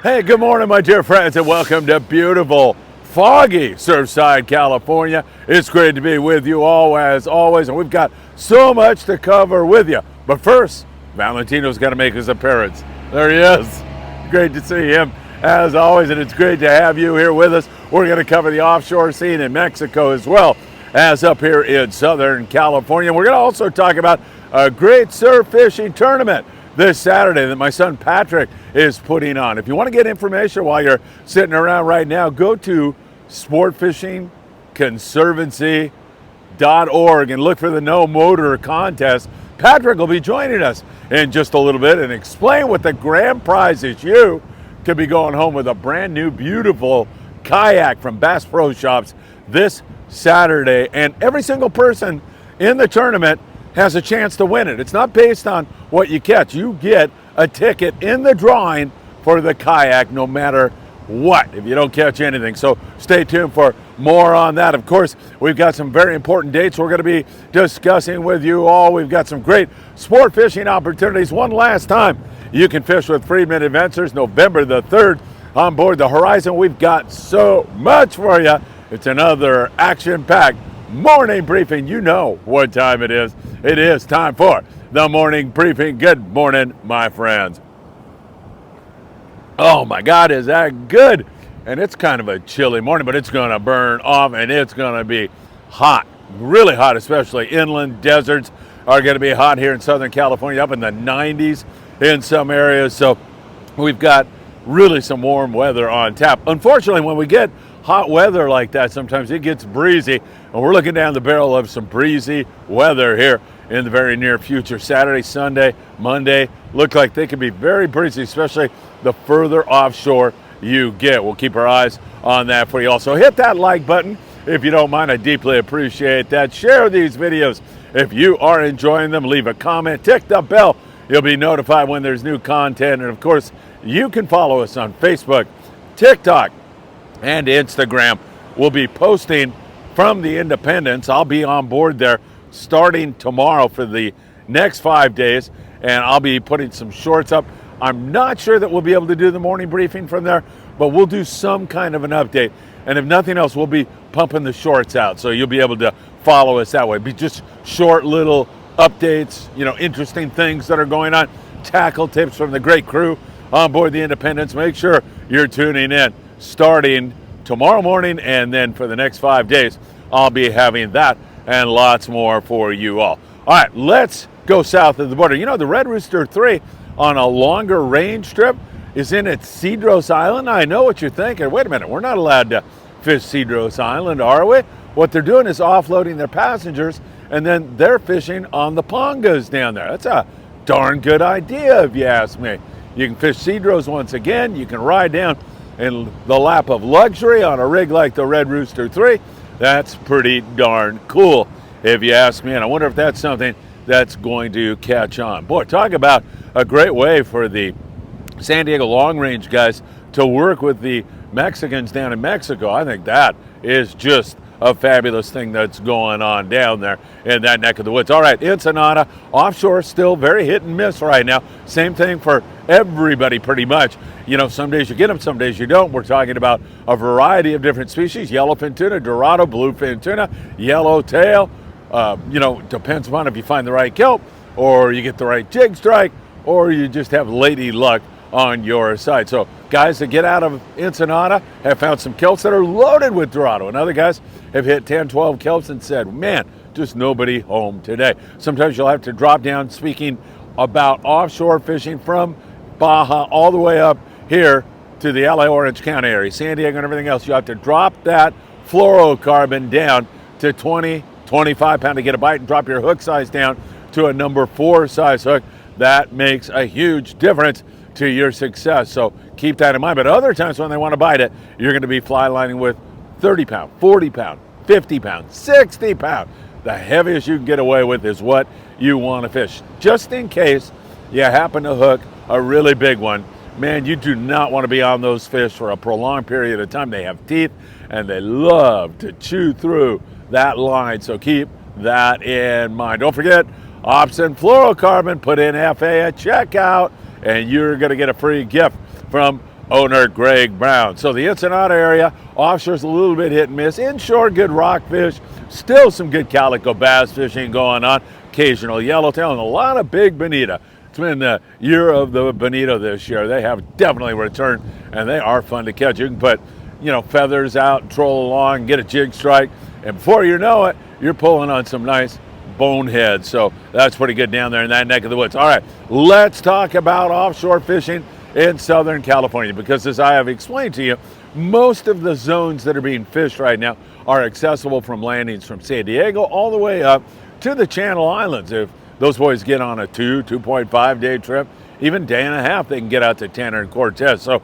Hey, good morning, my dear friends, and welcome to beautiful, foggy Surfside, California. It's great to be with you all, as always, and we've got so much to cover with you. But first, Valentino's got to make his appearance. There he is. Great to see him, as always, and it's great to have you here with us. We're going to cover the offshore scene in Mexico as well as up here in Southern California. We're going to also talk about a great surf fishing tournament this Saturday that my son Patrick is putting on. If you want to get information while you're sitting around right now, go to sportfishingconservancy.org and look for the No Motor contest. Patrick will be joining us in just a little bit and explain what the grand prize is. You could be going home with a brand new, beautiful kayak from Bass Pro Shops this Saturday, and every single person in the tournament has a chance to win it. It's not based on what you catch. You get a ticket in the drawing for the kayak no matter what, if you don't catch anything. So stay tuned for more on that. Of course, we've got some very important dates we're going to be discussing with you all. We've got some great sport fishing opportunities. One last time, you can fish with Friedman Adventures November the 3rd on board the Horizon. We've got so much for you. It's another action-packed morning briefing. You know what time it is. It is time for the morning briefing. Good morning, my friends. Oh my God, is that good? And it's kind of a chilly morning, but it's going to burn off and it's going to be hot, really hot, especially inland deserts are going to be hot here in Southern California, up in the 90s in some areas. So we've got really some warm weather on tap. Unfortunately, when we get hot weather like that, sometimes it gets breezy, and we're looking down the barrel of some breezy weather here in the very near future. Saturday, Sunday, Monday look like they could be very breezy, especially the further offshore you get. We'll keep our eyes on that for you. Also, hit that like button if you don't mind. I deeply appreciate that. Share these videos if you are enjoying them. Leave a comment, tick the bell. You'll be notified when there's new content. And of course, you can follow us on Facebook, TikTok, and Instagram. We'll be posting from the Independence. I'll be on board there starting tomorrow for the next 5 days, and I'll be putting some shorts up. I'm not sure that we'll be able to do the morning briefing from there, but we'll do some kind of an update. And if nothing else, we'll be pumping the shorts out, so you'll be able to follow us that way. Be just short little updates, interesting things that are going on, tackle tips from the great crew on board the Independence. Make sure you're tuning in starting tomorrow morning, and then for the next 5 days, I'll be having that and lots more for you all. All right, let's go south of the border. The Red Rooster 3 on a longer range trip is in at Cedros Island. I know what you're thinking. Wait a minute, we're not allowed to fish Cedros Island, are we? What they're doing is offloading their passengers, and then they're fishing on the pongas down there. That's a darn good idea, if you ask me. You can fish Cedros once again. You can ride down in the lap of luxury on a rig like the Red Rooster 3. That's pretty darn cool, if you ask me. And I wonder if that's something that's going to catch on. Boy, talk about a great way for the San Diego long range guys to work with the Mexicans down in Mexico. I think that is just a fabulous thing that's going on down there in that neck of the woods. All right, Ensenada, offshore, still very hit and miss right now. Same thing for everybody pretty much. Some days you get them, some days you don't. We're talking about a variety of different species: yellowfin tuna, Dorado, bluefin tuna, yellowtail. Depends upon if you find the right kelp, or you get the right jig strike, or you just have lady luck on your side. So guys that get out of Ensenada have found some kelps that are loaded with Dorado, and other guys have hit 10, 12 kelps and said, man, just nobody home today. Sometimes you'll have to drop down, speaking about offshore fishing, from Baja all the way up here to the LA Orange County area, San Diego and everything else. You have to drop that fluorocarbon down to 20, 25 pound to get a bite, and drop your hook size down to a number 4 size hook. That makes a huge difference to your success. So keep that in mind. But other times when they want to bite it, you're going to be fly lining with 30 pound, 40 pound, 50 pound, 60 pound. The heaviest you can get away with is what you want to fish. Just in case you happen to hook a really big one, man, you do not want to be on those fish for a prolonged period of time. They have teeth and they love to chew through that line. So keep that in mind. Don't forget, Opsin fluorocarbon. Put in FA at checkout, and you're going to get a free gift from owner Greg Brown. So the Ensenada area, offshore's a little bit hit and miss. Inshore, good rockfish. Still some good calico bass fishing going on. Occasional yellowtail and a lot of big bonita. It's been the year of the bonito this year. They have definitely returned, and they are fun to catch. You can put, feathers out, troll along, get a jig strike, and before you know it, you're pulling on some nice boneheads. So that's pretty good down there in that neck of the woods. All right, let's talk about offshore fishing in Southern California, because as I have explained to you, most of the zones that are being fished right now are accessible from landings from San Diego all the way up to the Channel Islands. If those boys get on a 2.5 day trip, even day and a half, they can get out to Tanner and Cortez. So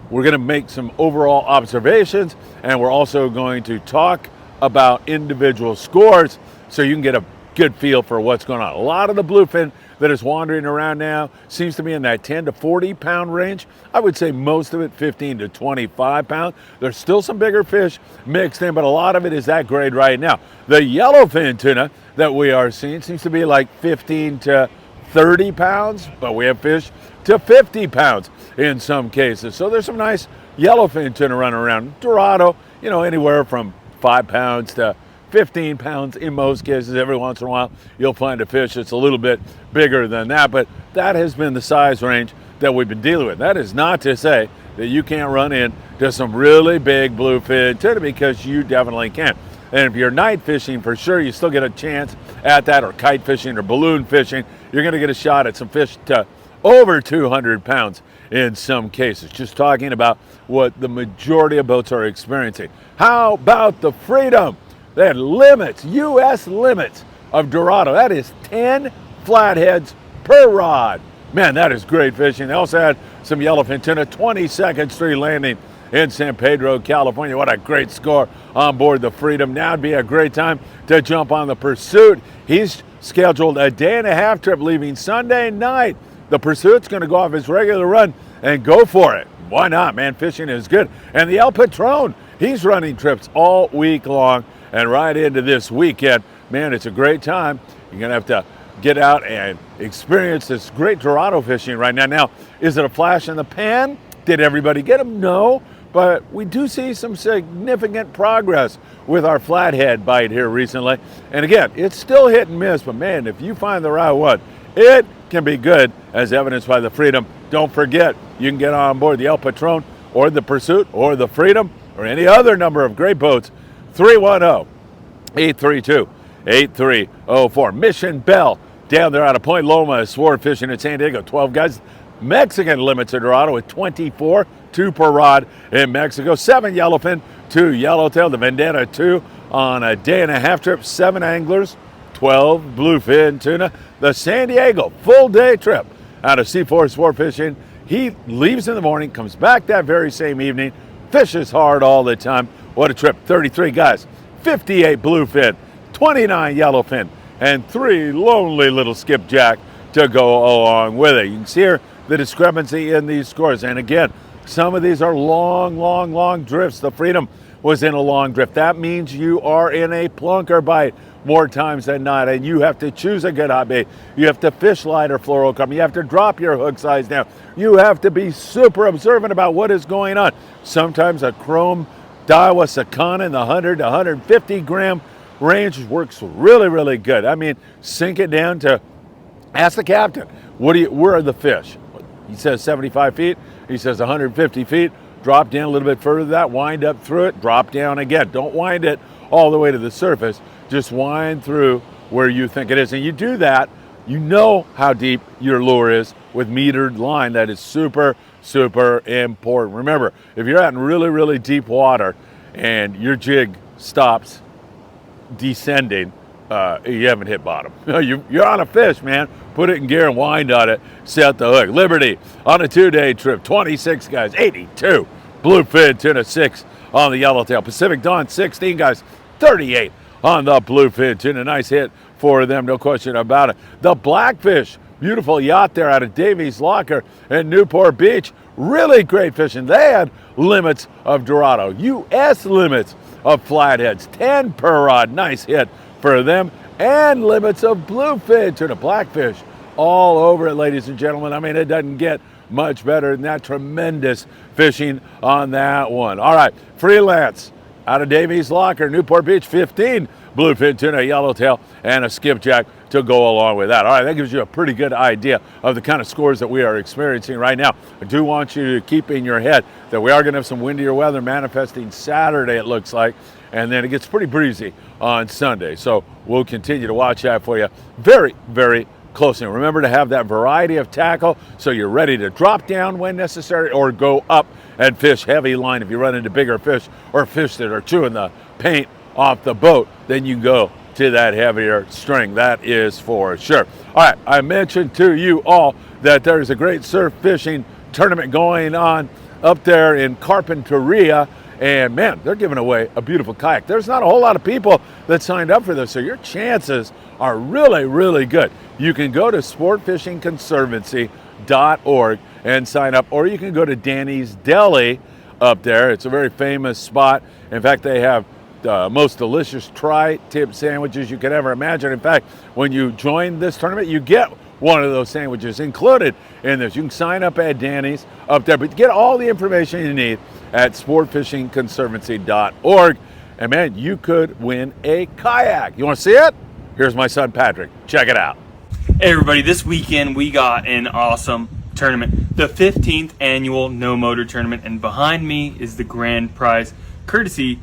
we're going to make some overall observations, and we're also going to talk about individual scores so you can get a good feel for what's going on. A lot of the bluefin that is wandering around now seems to be in that 10 to 40 pound range. I would say most of it 15 to 25 pounds. There's still some bigger fish mixed in, but a lot of it is that grade right now. The yellowfin tuna that we are seeing seems to be like 15 to 30 pounds, but we have fish to 50 pounds in some cases. So there's some nice yellowfin tuna running around. Dorado, anywhere from 5 pounds to 15 pounds in most cases. Every once in a while, you'll find a fish that's a little bit bigger than that, but that has been the size range that we've been dealing with. That is not to say that you can't run into some really big bluefin tuna, because you definitely can. And if you're night fishing, for sure, you still get a chance at that, or kite fishing or balloon fishing, you're going to get a shot at some fish to over 200 pounds in some cases. Just talking about what the majority of boats are experiencing. How about the Freedom? They had limits, U.S. limits of Dorado. That is 10 flatheads per rod. Man, that is great fishing. They also had some yellowfin tuna, 22nd Street landing in San Pedro, California. What a great score on board the Freedom. Now would be a great time to jump on the Pursuit. He's scheduled a day and a half trip leaving Sunday night. The Pursuit's going to go off his regular run and go for it. Why not, man? Fishing is good. And the El Patron, he's running trips all week long and right into this weekend. Man, it's a great time. You're going to have to get out and experience this great Dorado fishing right now. Now, is it a flash in the pan? Did everybody get them? No, but we do see some significant progress with our flathead bite here recently. And again, it's still hit and miss, but man, if you find the right one, it can be good, as evidenced by the Freedom. Don't forget, you can get on board the El Patron or the Pursuit or the Freedom or any other number of great boats. 310-832-8304. Mission Bell down there out of Point Loma is sword fishing in San Diego. 12 guys. Mexican limits at Dorado with 24, 2 per rod in Mexico. 7 yellowfin, 2 yellowtail. The Vendetta 2 on a day and a half trip. 7 anglers, 12 bluefin tuna. The San Diego full day trip out of C4 sport fishing. He leaves in the morning, comes back that very same evening, fishes hard all the time. What a trip. 33 guys, 58 bluefin, 29 yellowfin, and 3 lonely little skipjack to go along with it. You can see here the discrepancy in these scores. And again, some of these are long drifts. The Freedom was in a long drift. That means you are in a plunker bite more times than not, and you have to choose a good hot bait. You have to fish lighter fluorocarbon. You have to drop your hook size down. You have to be super observant about what is going on. Sometimes a chrome Daiwa Sakana in the 100 to 150 gram range works really good. I mean, sink it down to, ask the captain, where are the fish? He says 75 feet. He says 150 feet. Drop down a little bit further than that, wind up through it, drop down again. Don't wind it all the way to the surface. Just wind through where you think it is. And you do that, you know how deep your lure is with metered line. That is super important. Remember, if you're out in really deep water and your jig stops descending, you haven't hit bottom. You're on a fish, man. Put it in gear and wind on it, set the hook. Liberty on a 2-day trip, 26 guys, 82 bluefin tuna, 6 on the yellowtail. Pacific Dawn, 16 guys, 38 on the bluefin tuna. Nice hit for them, no question about it. The Blackfish, beautiful yacht there out of Davies Locker in Newport Beach. Really great fishing. They had limits of Dorado, U.S. limits of flatheads, 10 per rod. Nice hit for them. And limits of bluefin tuna, Blackfish all over it, ladies and gentlemen. I mean, it doesn't get much better than that. Tremendous fishing on that one. All right, freelance out of Davies Locker, Newport Beach, 15 bluefin tuna, yellowtail, and a skipjack to go along with that. All right, that gives you a pretty good idea of the kind of scores that we are experiencing right now. I do want you to keep in your head that we are going to have some windier weather manifesting Saturday, it looks like, and then it gets pretty breezy on Sunday. So we'll continue to watch that for you very, very closely. Remember to have that variety of tackle so you're ready to drop down when necessary or go up and fish heavy line. If you run into bigger fish or fish that are chewing the paint off the boat, then you go to that heavier string. That is for sure. All right, I mentioned to you all that there's a great surf fishing tournament going on up there in Carpinteria, and man, they're giving away a beautiful kayak. There's not a whole lot of people that signed up for this, so your chances are really, really good. You can go to sportfishingconservancy.org and sign up, or you can go to Danny's Deli up there. It's a very famous spot. In fact, they have the most delicious tri-tip sandwiches you could ever imagine. In fact, when you join this tournament, you get one of those sandwiches included in this. You can sign up at Danny's up there, but get all the information you need at sportfishingconservancy.org. And man, you could win a kayak. You want to see it? Here's my son Patrick. Check it out. Hey everybody, this weekend we got an awesome tournament, the 15th annual No Motor Tournament, and behind me is the grand prize, courtesy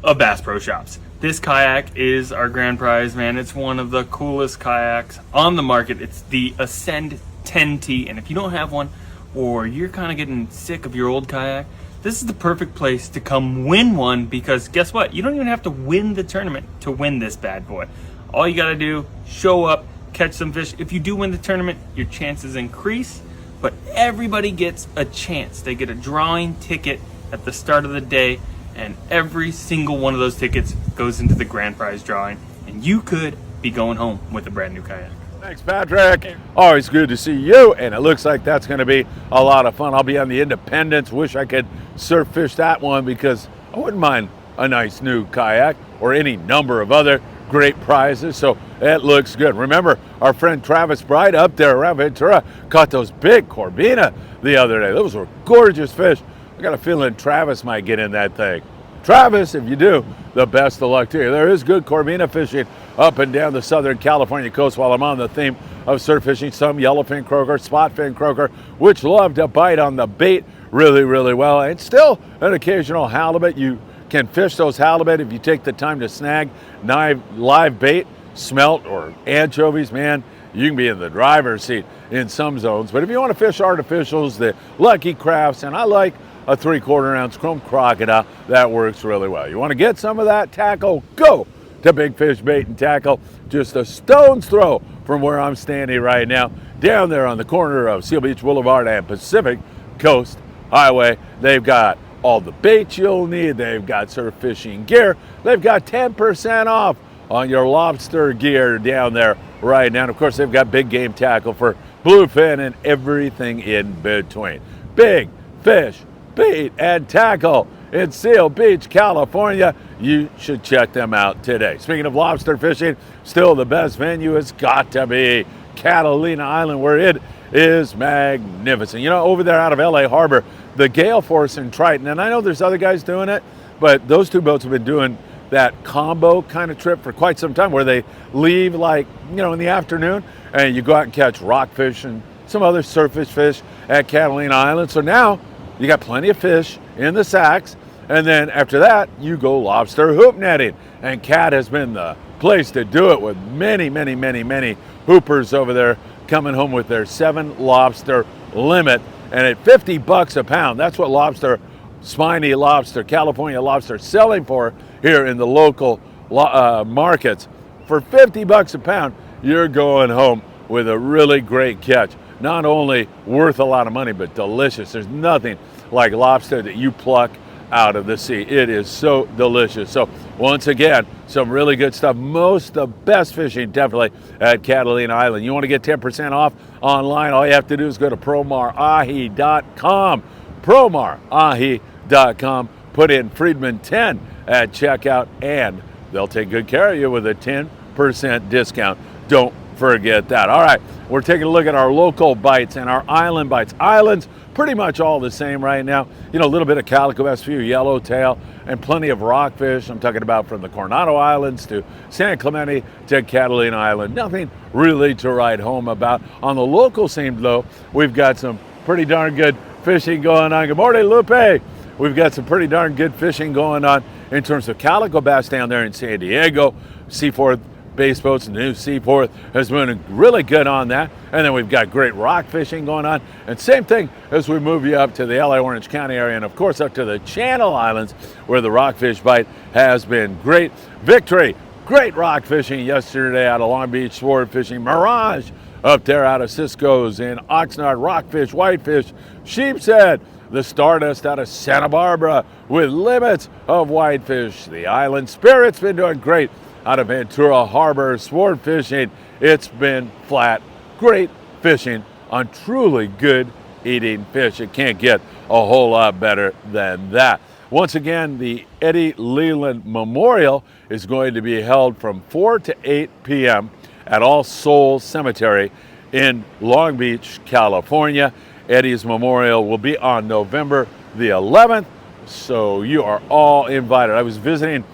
of Bass Pro Shops. This kayak is our grand prize, man. It's one of the coolest kayaks on the market. It's the Ascend 10T, and if you don't have one, or you're kind of getting sick of your old kayak, this is the perfect place to come win one, because guess what? You don't even have to win the tournament to win this bad boy. All you gotta do, show up, catch some fish. If you do win the tournament, your chances increase, but everybody gets a chance. They get a drawing ticket at the start of the day, and every single one of those tickets goes into the grand prize drawing, and you could be going home with a brand new kayak. Thanks, Patrick. Always good to see you, and it looks like that's going to be a lot of fun. I'll be on the Independence. Wish I could surf fish that one, because I wouldn't mind a nice new kayak or any number of other great prizes, so it looks good. Remember, our friend Travis Bright up there around Ventura caught those big Corbina the other day. Those were gorgeous fish. I got a feeling Travis might get in that thing. Travis, if you do, the best of luck to you. There is good Corbina fishing up and down the Southern California coast. While I'm on the theme of surf fishing, some yellowfin croaker, spotfin croaker, which love to bite on the bait really, really well. And still an occasional halibut. You can fish those halibut if you take the time to snag live bait, smelt, or anchovies. Man, you can be in the driver's seat in some zones. But if you want to fish artificials, the Lucky Crafts, and I like a 3/4 ounce chrome crocodile, that works really well. You want to get some of that tackle? Go to Big Fish Bait and Tackle, just a stone's throw from where I'm standing right now, down there on the corner of Seal Beach Boulevard and Pacific Coast Highway. They've got all the baits you'll need. They've got surf fishing gear. They've got 10% off on your lobster gear down there right now. And of course, they've got big game tackle for bluefin and everything in between. Big Fish Bait and Tackle in Seal Beach, California. You should check them out today. Speaking of lobster fishing, still the best venue has got to be Catalina Island, where it is magnificent. You know, over there out of LA Harbor, the Gale Force and Triton, and I know there's other guys doing it, but those two boats have been doing that combo kind of trip for quite some time, where they leave like, you know, in the afternoon, and you go out and catch rockfish and some other surface fish at Catalina Island. So now you got plenty of fish in the sacks, and then after that, you go lobster hoop netting. And Cat has been the place to do it, with many, many, many, many hoopers over there coming home with their 7 lobster limit. And at $50 a pound, that's what lobster, spiny lobster, California lobster, selling for here in the local markets. For $50 a pound, you're going home with a really great catch. Not only worth a lot of money, but delicious. There's nothing like lobster that you pluck out of the sea. It is so delicious. So once again, some really good stuff. Most of the best fishing definitely at Catalina Island. You want to get 10% off online, all you have to do is go to promarahi.com. promarahi.com. Put in Friedman 10 at checkout, and they'll take good care of you with a 10% discount. Don't forget that. All right, we're taking a look at our local bites and our island bites. Islands, pretty much all the same right now. You know, a little bit of calico bass, few yellowtail, and plenty of rockfish. I'm talking about from the Coronado Islands to San Clemente to Catalina Island. Nothing really to write home about. On the local scene, though, we've got some pretty darn good fishing going on. Good morning, Lupe. We've got some pretty darn good fishing going on in terms of calico bass down there in San Diego. Seaforth Base Boats, the new Seaforth has been really good on that. And then we've got great rock fishing going on. And same thing as we move you up to the LA Orange County area and of course up to the Channel Islands where the rockfish bite has been great. Victory, great rock fishing yesterday out of Long Beach, sport fishing. Mirage up there out of Cisco's in Oxnard, rockfish, whitefish, sheepshead. The Stardust out of Santa Barbara with limits of whitefish. The Island Spirit's been doing great out of Ventura Harbor, sport fishing. It's been flat, great fishing on truly good eating fish. It can't get a whole lot better than that. Once again, the Eddie Leland Memorial is going to be held from 4 to 8 p.m. at All Souls Cemetery in Long Beach, California. Eddie's Memorial will be on November the 11th, so you are all invited. I was visiting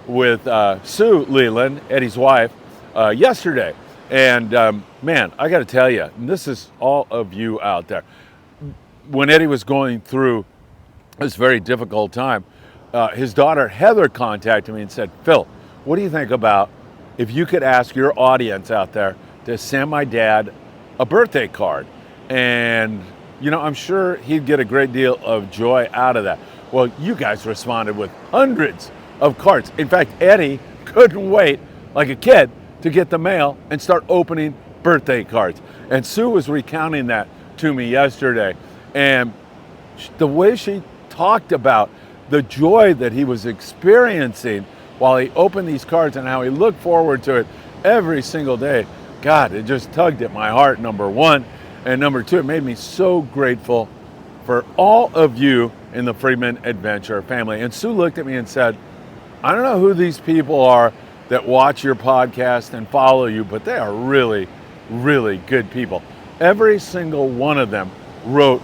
with Sue Leland, Eddie's wife, yesterday. And man, I got to tell you, and this is all of you out there. When Eddie was going through this very difficult time, his daughter Heather contacted me and said, Phil, what do you think about if you could ask your audience out there to send my dad a birthday card? And, you know, I'm sure he'd get a great deal of joy out of that. Well, you guys responded with hundreds of cards. In fact, Eddie couldn't wait, like a kid, to get the mail and start opening birthday cards. And Sue was recounting that to me yesterday. And the way she talked about the joy that he was experiencing while he opened these cards and how he looked forward to it every single day, God, it just tugged at my heart, number one. And number two, it made me so grateful for all of you in the Friedman Adventure family. And Sue looked at me and said, I don't know who these people are that watch your podcast and follow you, but they are really, really good people. Every single one of them wrote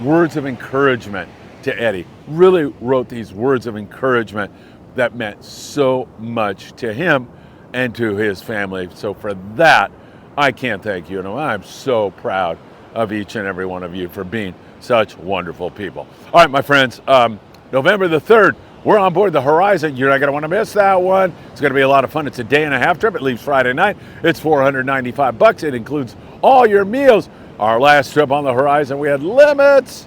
words of encouragement to Eddie, really wrote these words of encouragement that meant so much to him and to his family. So for that, I can't thank you enough. I'm so proud of each and every one of you for being such wonderful people. All right, my friends, November the 3rd, we're on board the Horizon. You're not going to want to miss that one. It's going to be a lot of fun. It's a day-and-a-half trip. It leaves Friday night. It's $495. It includes all your meals. Our last trip on the Horizon, we had limits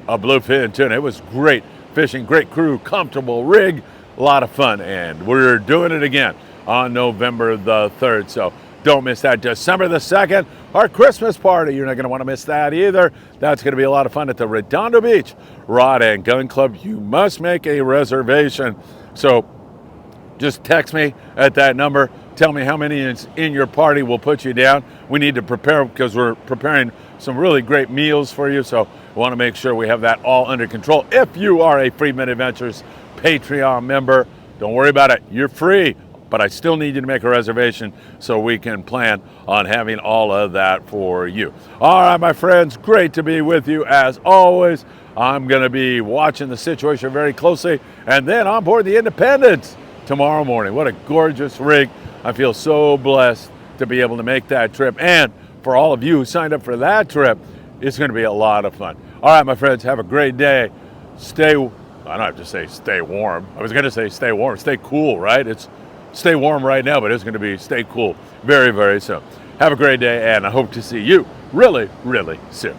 of bluefin tuna. It was great fishing, great crew, comfortable rig, a lot of fun. And we're doing it again on November the 3rd. So don't miss that. December the 2nd, our Christmas party. You're not going to want to miss that either. That's going to be a lot of fun at the Redondo Beach Rod and Gun Club. You must make a reservation. So just text me at that number. Tell me how many is in your party. We'll put you down. We need to prepare because we're preparing some really great meals for you. So we want to make sure we have that all under control. If you are a Friedman Adventures Patreon member, don't worry about it. You're free. But I still need you to make a reservation so we can plan on having all of that for you. All right, my friends, great to be with you as always. I'm going to be watching the situation very closely and then on board the Independence tomorrow morning. What a gorgeous rig. I feel so blessed to be able to make that trip. And for all of you who signed up for that trip, it's going to be a lot of fun. All right, my friends, have a great day. I don't have to say stay warm. I was going to say stay warm. Stay cool, right? It's stay warm right now, but it's going to be stay cool very, very soon. Have a great day, and I hope to see you really, really soon.